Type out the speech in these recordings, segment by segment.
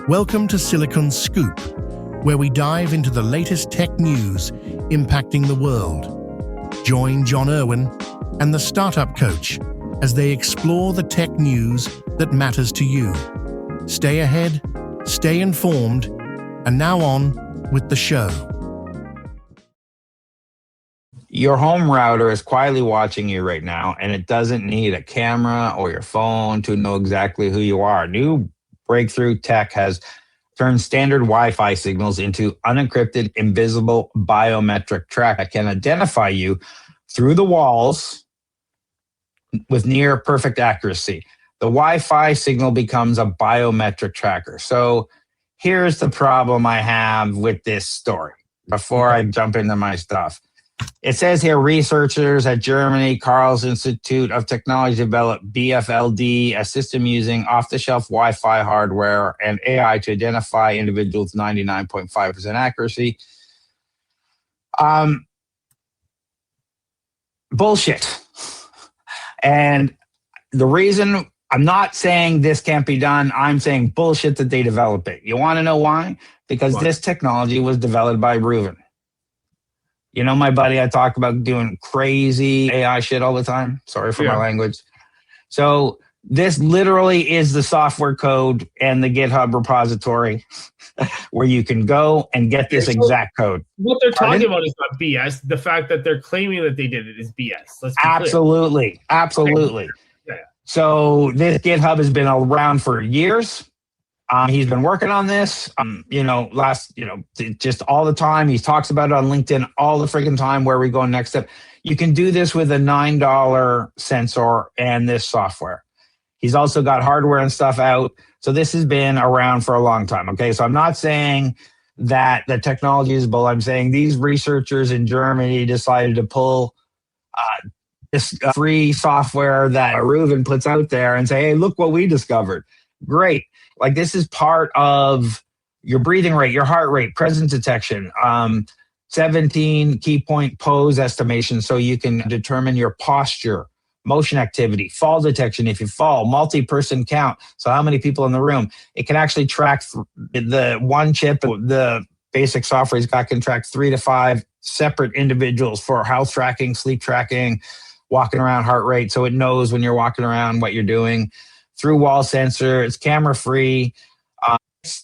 Welcome to Silicon Scoop, where we dive into the latest tech news impacting the world. Join John Irwin and the Startup Coach as they explore the tech news that matters to you. Stay ahead, stay informed, and now on with the show. Your home router is quietly watching you right now, and it doesn't need a camera or your phone to know exactly who you are. New breakthrough tech has turned standard Wi-Fi signals into unencrypted, invisible biometric track that can identify you through the walls with near perfect accuracy. The Wi-Fi signal becomes a biometric tracker. So here's the problem I have with this story before I jump into my stuff. It says here, researchers at Germany, Karl's Institute of Technology developed BFLD, a system using off-the-shelf Wi-Fi hardware and AI to identify individuals with 99.5% accuracy. Bullshit. And the reason I'm not saying this can't be done, I'm saying bullshit that they develop it. You want to know why? Because this technology was developed by Reuven. You know my buddy I talk about doing crazy AI shit all the time? Sorry for my language. So this literally is the software code and the GitHub repository where you can go and get this exact code. What they're talking about is not BS. The fact that they're claiming that they did it is BS. Let's be Absolutely. clear. Absolutely. Yeah. So this GitHub has been around for years. He's been working on this, just all the time. He talks about it on LinkedIn all the freaking time. Where we go next step? You can do this with a $9 sensor and this software. He's also got hardware and stuff out. So this has been around for a long time. Okay, so I'm not saying that the technology is bull. I'm saying these researchers in Germany decided to pull this free software that Reuven puts out there and say, hey, look what we discovered. Great. Like this is part of your breathing rate, your heart rate, presence detection, 17 key point pose estimation so you can determine your posture, motion activity, fall detection if you fall, multi-person count, so how many people in the room. It can actually track the one chip, the basic software he's got can track 3 to 5 separate individuals for health tracking, sleep tracking, walking around, heart rate, so it knows when you're walking around what you're doing. Through wall sensor, it's camera free.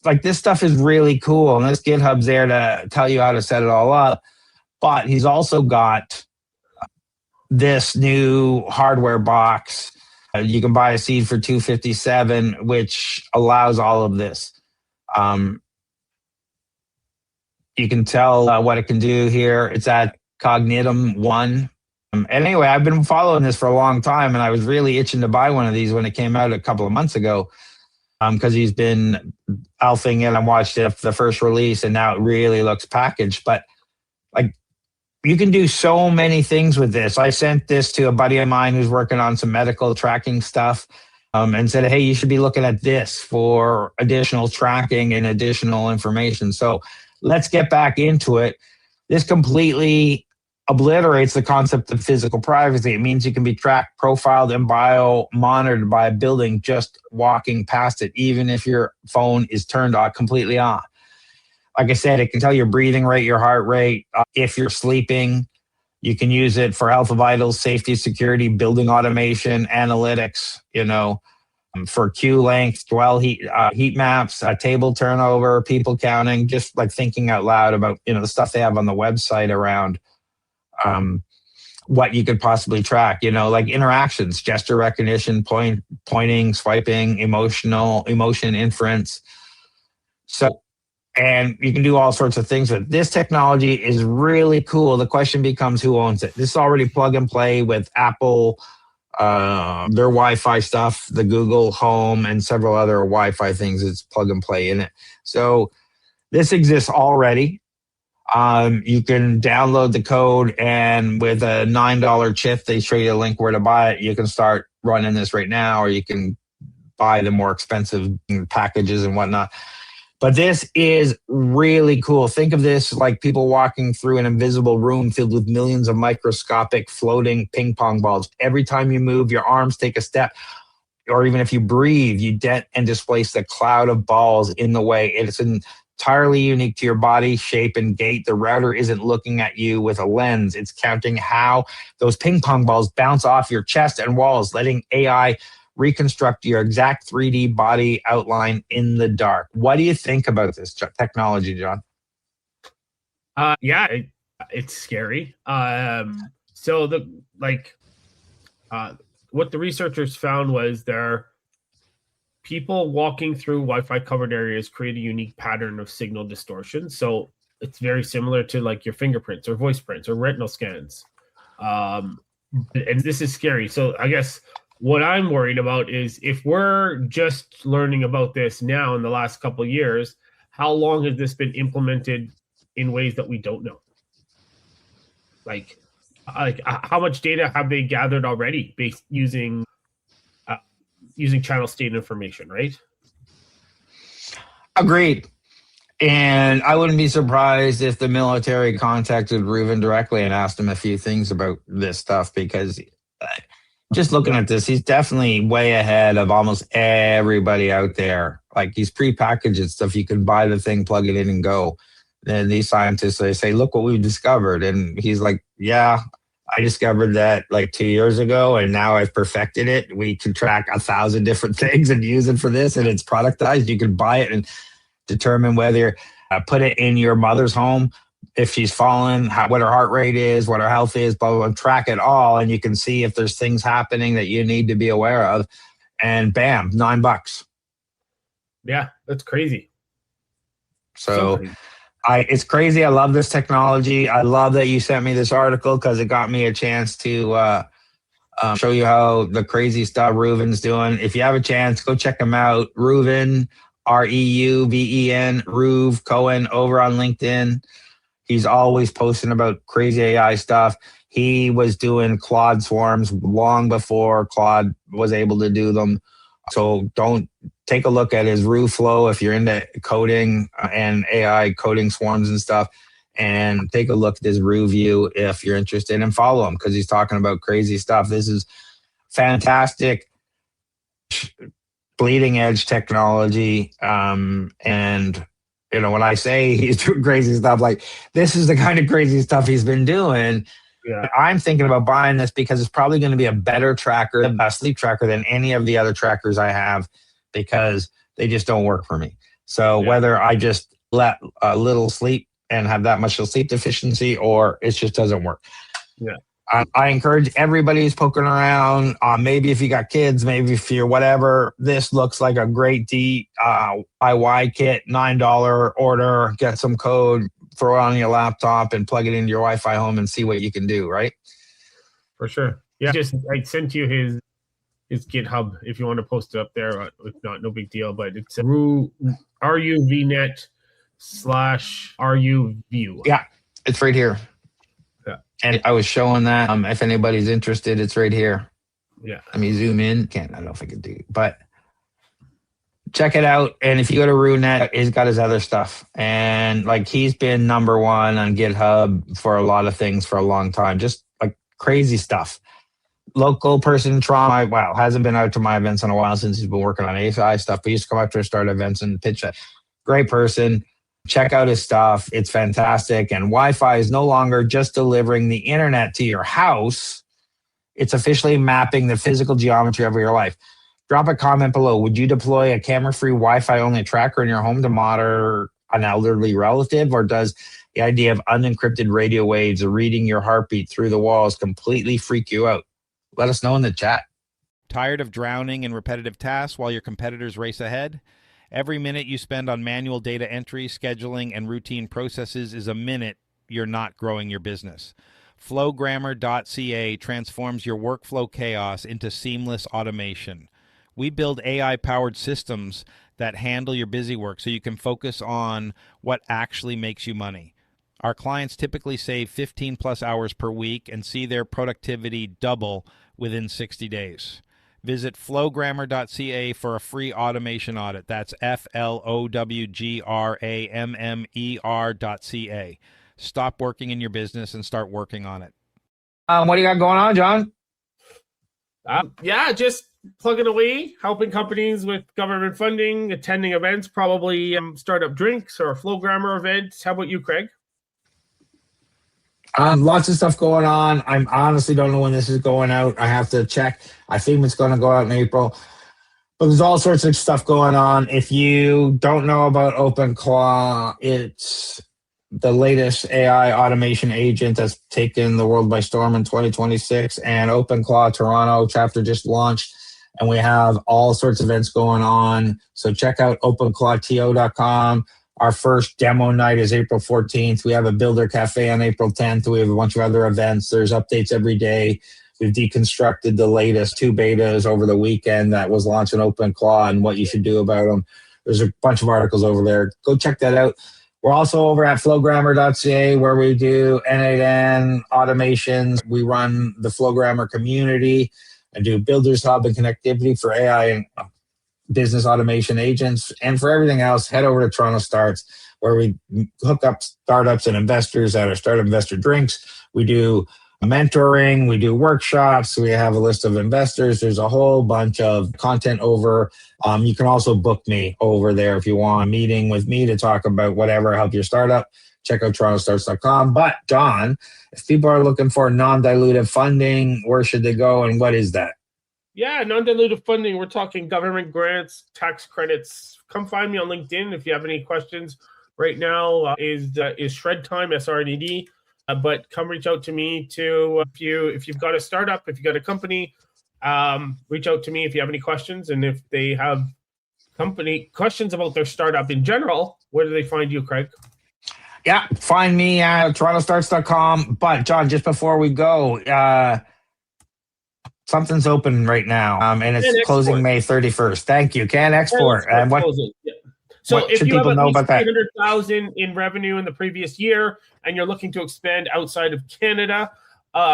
Like this stuff is really cool, and this GitHub's there to tell you how to set it all up. But he's also got this new hardware box. You can buy a seed for $257, which allows all of this. You can tell what it can do here. It's at Cognitum 1. And anyway, I've been following this for a long time, and I was really itching to buy one of these when it came out a couple of months ago, because he's been alphing it. I watched it the first release, and now it really looks packaged. But like, you can do so many things with this. I sent this to a buddy of mine who's working on some medical tracking stuff, and said, hey, you should be looking at this for additional tracking and additional information. So let's get back into it. This completely obliterates the concept of physical privacy. It means you can be tracked, profiled, and monitored by a building just walking past it, even if your phone is turned on completely on. Like I said, it can tell your breathing rate, your heart rate. If you're sleeping, you can use it for health vitals, safety, security, building automation, analytics, for queue length, dwell heat maps, table turnover, people counting, just like thinking out loud about, the stuff they have on the website around what you could possibly track, like interactions, gesture recognition, pointing, swiping, emotion inference. So, and you can do all sorts of things with this technology. Is really cool. The question becomes, who owns it? This is already plug and play with Apple, their Wi-Fi stuff, the Google Home, and several other Wi-Fi things. It's plug and play in it. So this exists already. You can download the code, and with a $9 chip, they show you a link where to buy it. You can start running this right now, or you can buy the more expensive packages and whatnot. But this is really cool. Think of this like people walking through an invisible room filled with millions of microscopic floating ping pong balls. Every time you move, your arms take a step. or even if you breathe, you dent and displace the cloud of balls in the way. It's entirely unique to your body, shape, and gait. The router isn't looking at you with a lens. It's counting how those ping pong balls bounce off your chest and walls, letting AI reconstruct your exact 3D body outline in the dark. What do you think about this technology, John? Yeah, it's scary. So what the researchers found was people walking through Wi-Fi covered areas create a unique pattern of signal distortion. So it's very similar to like your fingerprints or voice prints or retinal scans. And this is scary. So I guess what I'm worried about is if we're just learning about this now in the last couple of years, how long has this been implemented in ways that we don't know? Like how much data have they gathered already based using channel state information, right? Agreed. And I wouldn't be surprised if the military contacted Reuven directly and asked him a few things about this stuff, because just looking at this, he's definitely way ahead of almost everybody out there. Like, he's prepackaged stuff. You can buy the thing, plug it in, and go. Then these scientists, they say, look what we've discovered. And he's like, yeah, I discovered that like 2 years ago, and now I've perfected it. We can track 1,000 different things and use it for this, and it's productized. You can buy it and determine whether put it in your mother's home, if she's fallen, what her heart rate is, what her health is, blah, blah, blah, track it all. And you can see if there's things happening that you need to be aware of. And bam, $9. Yeah, that's crazy. So crazy. It's crazy. I love this technology. I love that you sent me this article, because it got me a chance to show you how the crazy stuff Reuven's doing. If you have a chance, go check him out. Reuven, Reuven, Reuve Cohen, over on LinkedIn. He's always posting about crazy AI stuff. He was doing Claude swarms long before Claude was able to do them. So don't take a look at his RuFlow if you're into coding and AI coding swarms and stuff. And take a look at his RuView if you're interested, and follow him, because he's talking about crazy stuff. This is fantastic, bleeding edge technology. And you know, when I say he's doing crazy stuff, like, this is the kind of crazy stuff he's been doing. Yeah. I'm thinking about buying this because it's probably going to be a better tracker, a sleep tracker, than any of the other trackers I have, because they just don't work for me. So whether I just let a little sleep and have that much sleep deficiency, or it just doesn't work. Yeah. I encourage everybody who's poking around, maybe if you got kids, maybe if you're whatever, this looks like a great DIY kit, $9 order, get some code, throw it on your laptop and plug it into your Wi-Fi home and see what you can do, right? For sure. Yeah, I sent you his GitHub if you want to post it up there. If not, no big deal, but it's RUVnet/RUView. Yeah, it's right here. Yeah. And I was showing that. If anybody's interested, it's right here. Yeah. Let me zoom in. I don't know if I can do, but check it out. And if you go to RuNet, he's got his other stuff. And like, he's been number one on GitHub for a lot of things for a long time. Just like crazy stuff. Local person in Toronto, hasn't been out to my events in a while since he's been working on API stuff, but he used to come out to our start events and pitch it. Great person. Check out his stuff. It's fantastic. And Wi-Fi is no longer just delivering the internet to your house. It's officially mapping the physical geometry of your life. Drop a comment below. Would you deploy a camera-free Wi-Fi only tracker in your home to monitor an elderly relative? Or does the idea of unencrypted radio waves or reading your heartbeat through the walls completely freak you out? Let us know in the chat. Tired of drowning in repetitive tasks while your competitors race ahead? Every minute you spend on manual data entry, scheduling, and routine processes is a minute you're not growing your business. Flowgrammer.ca transforms your workflow chaos into seamless automation. We build AI-powered systems that handle your busy work so you can focus on what actually makes you money. Our clients typically save 15 plus hours per week and see their productivity double within 60 days. Visit flowgrammer.ca for a free automation audit. That's flowgrammer.ca. Stop working in your business and start working on it. What do you got going on, John? Yeah, just plugging away, helping companies with government funding, attending events, probably startup drinks or Flowgrammer events. How about you, Craig? Lots of stuff going on. I honestly don't know when this is going out. I have to check. I think it's going to go out in April. But there's all sorts of stuff going on. If you don't know about OpenClaw, it's the latest AI automation agent that's taken the world by storm in 2026. And OpenClaw Toronto chapter just launched, and we have all sorts of events going on. So check out openclawto.com. Our first demo night is April 14th. We have a Builder Cafe on April 10th. We have a bunch of other events. There's updates every day. We've deconstructed the latest 2 betas over the weekend that was launched in OpenClaw and what you should do about them. There's a bunch of articles over there. Go check that out. We're also over at flowgrammer.ca where we do N8N automations. We run the Flowgrammer community and do Builders Hub and connectivity for AI and business automation agents. And for everything else, head over to TorontoStarts where we hook up startups and investors at our Startup Investor Drinks. We do mentoring, we do workshops, we have a list of investors. There's a whole bunch of content over. You can also book me over there if you want a meeting with me to talk about whatever, help your startup. Check out TorontoStarts.com. But John, if people are looking for non-dilutive funding, where should they go and what is that? Yeah, non-dilutive funding. We're talking government grants, tax credits. Come find me on LinkedIn if you have any questions. Right now is Shred Time, SRNED. But come reach out to me too if you've got a startup, if you've got a company. Reach out to me if you have any questions, and if they have company questions about their startup in general. Where do they find you, Craig? Yeah, find me at TorontoStarts.com. But John, just before we go, something's open right now, and it's closing May 31st. Thank you. Can Export. And what? Yeah. So what if should you have people at know least about that? 300,000 in revenue in the previous year, and you're looking to expand outside of Canada,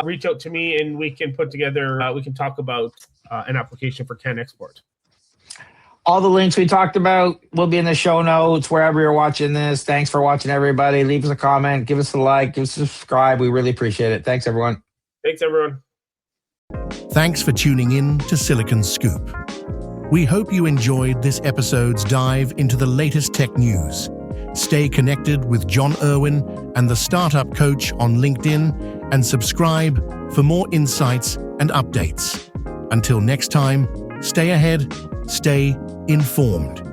reach out to me, and we can put together. We can talk about an application for Can Export. All the links we talked about will be in the show notes wherever you're watching this. Thanks for watching, everybody. Leave us a comment, give us a like, give us a subscribe. We really appreciate it. Thanks, everyone. Thanks, everyone. Thanks for tuning in to Silicon Scoop. We hope you enjoyed this episode's dive into the latest tech news. Stay connected with John Irwin and the Startup Coach on LinkedIn and subscribe for more insights and updates. Until next time, stay ahead, stay informed.